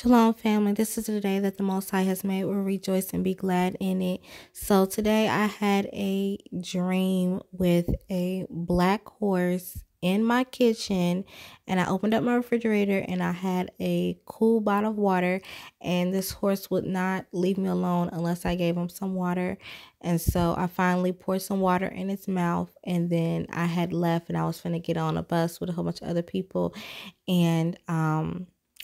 Shalom, family. This is the day that the Most High has made. We'll rejoice and be glad in it. So today I had a dream with a black horse in my kitchen, and I opened up my refrigerator and I had a cool bottle of water, and this horse would not leave me alone unless I gave him some water. And so I finally poured some water in its mouth, and then I had left and I was finna get on a bus with a whole bunch of other people. And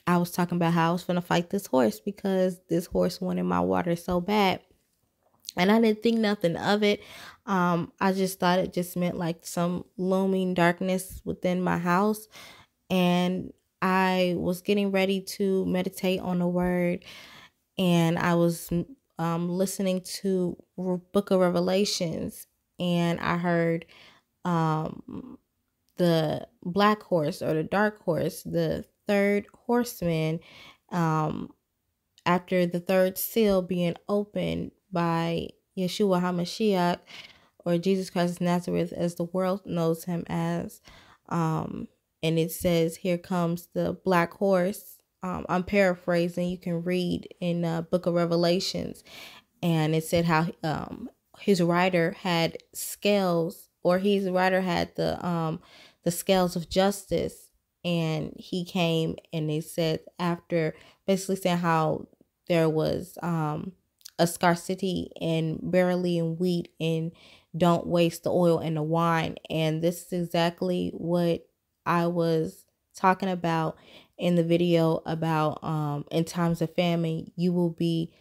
I was talking about how I was gonna fight this horse because this horse wanted my water so bad. And I didn't think nothing of it. I just thought it just meant like some looming darkness within my house. And I was getting ready to meditate on the word. And I was listening to Book of Revelations. And I heard the black horse or the dark horse, the third horseman, after the third seal being opened by Yeshua HaMashiach, or Jesus Christ of Nazareth as the world knows him as. And it says, here comes the black horse. I'm paraphrasing. You can read in Book of Revelations. And it said how his rider had scales, or his rider had the scales of justice. And he came, and they said, after basically saying how there was a scarcity in barley and wheat, and don't waste the oil and the wine. And this is exactly what I was talking about in the video about in times of famine, you will be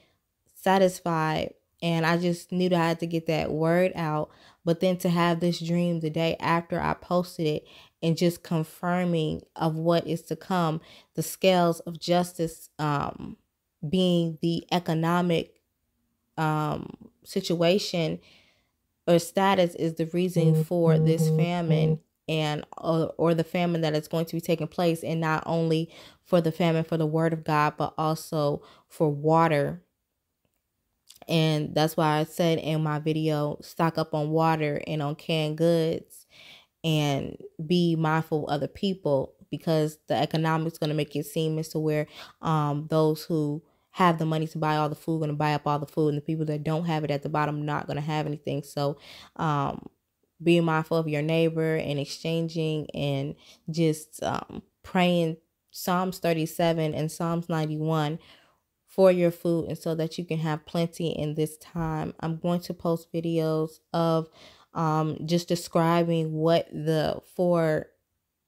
satisfied. And I just knew that I had to get that word out. But then to have this dream the day after I posted it, and just confirming of what is to come, the scales of justice being the economic situation or status is the reason for this famine, and or the famine that is going to be taking place, and not only for the famine for the word of God, but also for water. And that's why I said in my video, stock up on water and on canned goods, and be mindful of other people, because the economics is going to make it seem as to where those who have the money to buy all the food going to buy up all the food, and the people that don't have it at the bottom not going to have anything. So being mindful of your neighbor and exchanging, and just praying Psalms 37 and Psalms 91 for your food, and so that you can have plenty in this time. I'm going to post videos of just describing what the four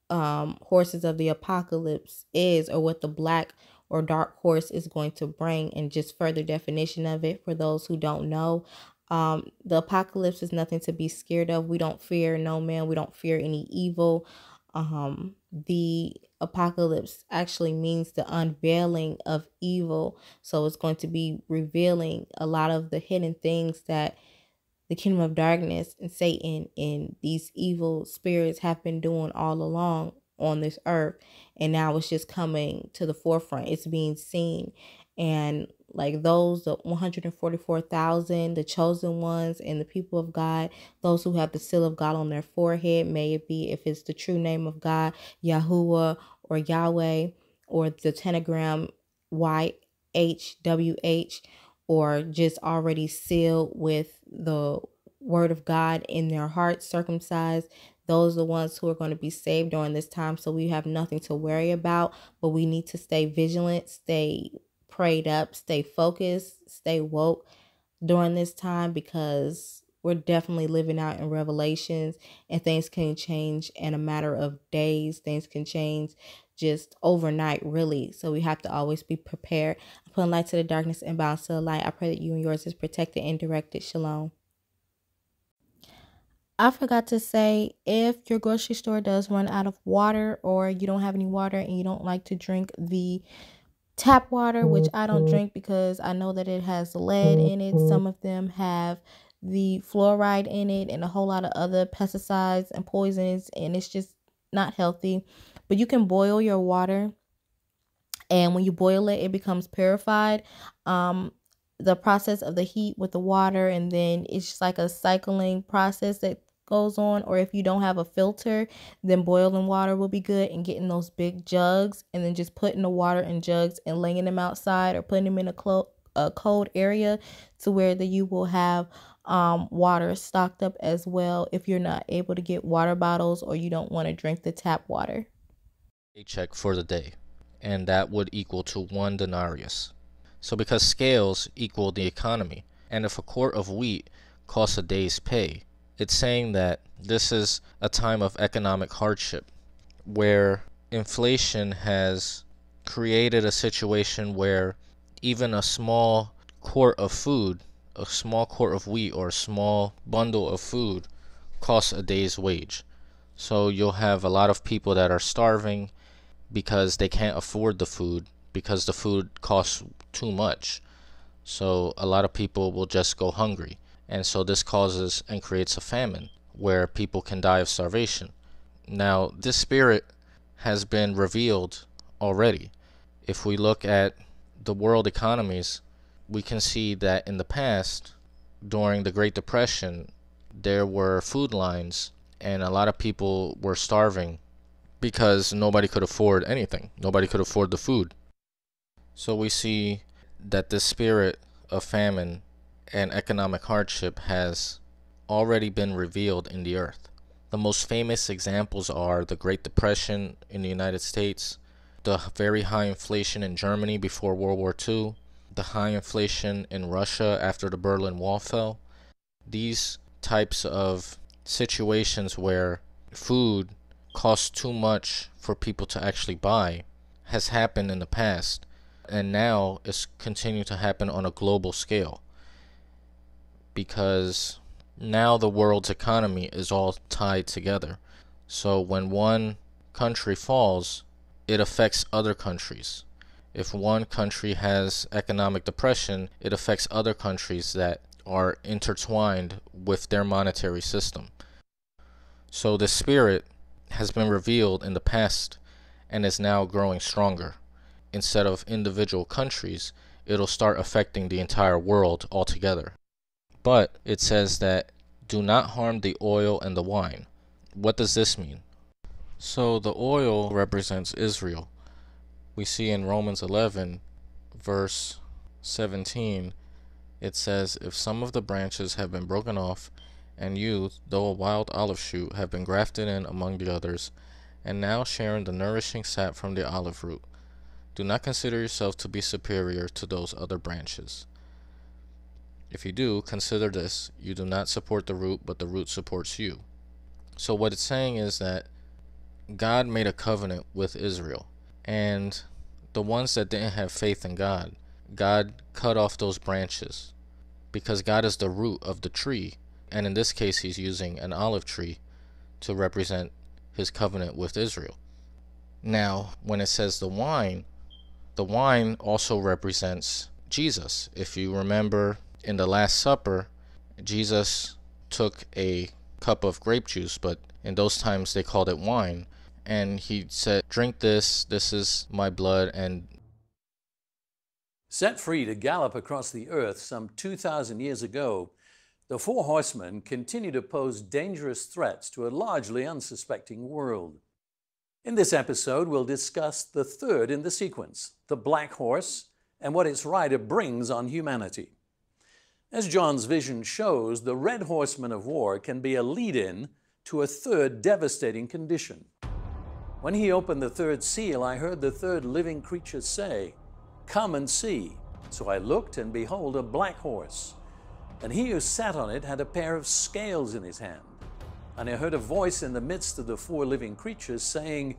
horses of the apocalypse is, or what the black or dark horse is going to bring, and just further definition of it for those who don't know. The apocalypse is nothing to be scared of. We don't fear no man. We don't fear any evil. The apocalypse actually means the unveiling of evil. So it's going to be revealing a lot of the hidden things that the kingdom of darkness and Satan and these evil spirits have been doing all along on this earth. And now it's just coming to the forefront. It's being seen. And like those, the 144,000, the chosen ones, and the people of God, those who have the seal of God on their forehead, may it be, if it's the true name of God, Yahuwah or Yahweh, or the tetragram YHWH, or just already sealed with the word of God in their hearts, circumcised. Those are the ones who are going to be saved during this time. So we have nothing to worry about, but we need to stay vigilant, stay prayed up, stay focused, stay woke during this time, because we're definitely living out in Revelations, and things can change in a matter of days. Things can change just overnight, really. So we have to always be prepared. I'm putting light to the darkness and balance to the light. I pray that you and yours is protected and directed. Shalom. I forgot to say, if your grocery store does run out of water, or you don't have any water and you don't like to drink the tap water, which I don't drink because I know that it has lead in it. Some of them have the fluoride in it and a whole lot of other pesticides and poisons, and it's just not healthy. But you can boil your water, and when you boil it, it becomes purified. The process of the heat with the water, and then it's just like a cycling process that goes on, or if you don't have a filter, then boiling water will be good, and getting those big jugs and then just putting the water in jugs and laying them outside or putting them in a cold area to where that you will have water stocked up as well if you're not able to get water bottles or you don't want to drink the tap water. Paycheck for the day, and that would equal to 1 denarius. So because scales equal the economy, and if a quart of wheat costs a day's pay, it's saying that this is a time of economic hardship where inflation has created a situation where even a small quart of food, a small quart of wheat, or a small bundle of food costs a day's wage. So you'll have a lot of people that are starving because they can't afford the food because the food costs too much. So a lot of people will just go hungry. And so this causes and creates a famine where people can die of starvation. Now, this spirit has been revealed already. If we look at the world economies, we can see that in the past, during the Great Depression, there were food lines and a lot of people were starving because nobody could afford anything. Nobody could afford the food. So we see that this spirit of famine and economic hardship has already been revealed in the earth. The most famous examples are the Great Depression in the United States, the very high inflation in Germany before World War II, the high inflation in Russia after the Berlin Wall fell. These types of situations where food costs too much for people to actually buy has happened in the past, and now it's continuing to happen on a global scale because now the world's economy is all tied together. So when one country falls, it affects other countries. If one country has economic depression, it affects other countries that are intertwined with their monetary system. So the spirit has been revealed in the past and is now growing stronger. Instead of individual countries, it'll start affecting the entire world altogether. But it says that do not harm the oil and the wine. What does this mean? So the oil represents Israel. We see in Romans 11, verse 17, it says, if some of the branches have been broken off, and you, though a wild olive shoot, have been grafted in among the others, and now sharing the nourishing sap from the olive root, do not consider yourself to be superior to those other branches. If you do, consider this, you do not support the root, but the root supports you. So what it's saying is that God made a covenant with Israel, and the ones that didn't have faith in God, God cut off those branches because God is the root of the tree, and in this case he's using an olive tree to represent his covenant with Israel. Now, when it says the wine also represents Jesus. If you remember in the Last Supper, Jesus took a cup of grape juice, but in those times they called it wine, and he said, drink this is my blood. And set free to gallop across the earth some 2,000 years ago, the four horsemen continue to pose dangerous threats to a largely unsuspecting world. In this episode, we'll discuss the third in the sequence, the black horse, and what its rider brings on humanity. As John's vision shows, the red horseman of war can be a lead-in to a third devastating condition. When he opened the third seal, I heard the third living creature say, "Come and see." So I looked, and behold, a black horse. And he who sat on it had a pair of scales in his hand. And I heard a voice in the midst of the four living creatures saying,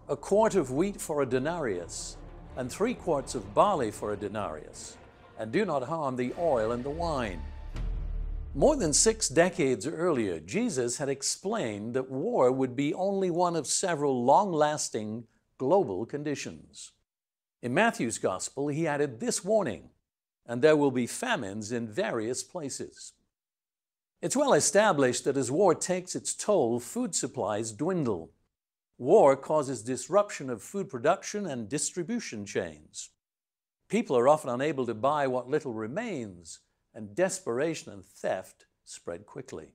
"A quart of wheat for a denarius, and 3 quarts of barley for a denarius, and do not harm the oil and the wine." More than 6 decades earlier, Jesus had explained that war would be only one of several long-lasting global conditions. In Matthew's Gospel, he added this warning, "And there will be famines in various places." It's well established that as war takes its toll, food supplies dwindle. War causes disruption of food production and distribution chains. People are often unable to buy what little remains, and desperation and theft spread quickly.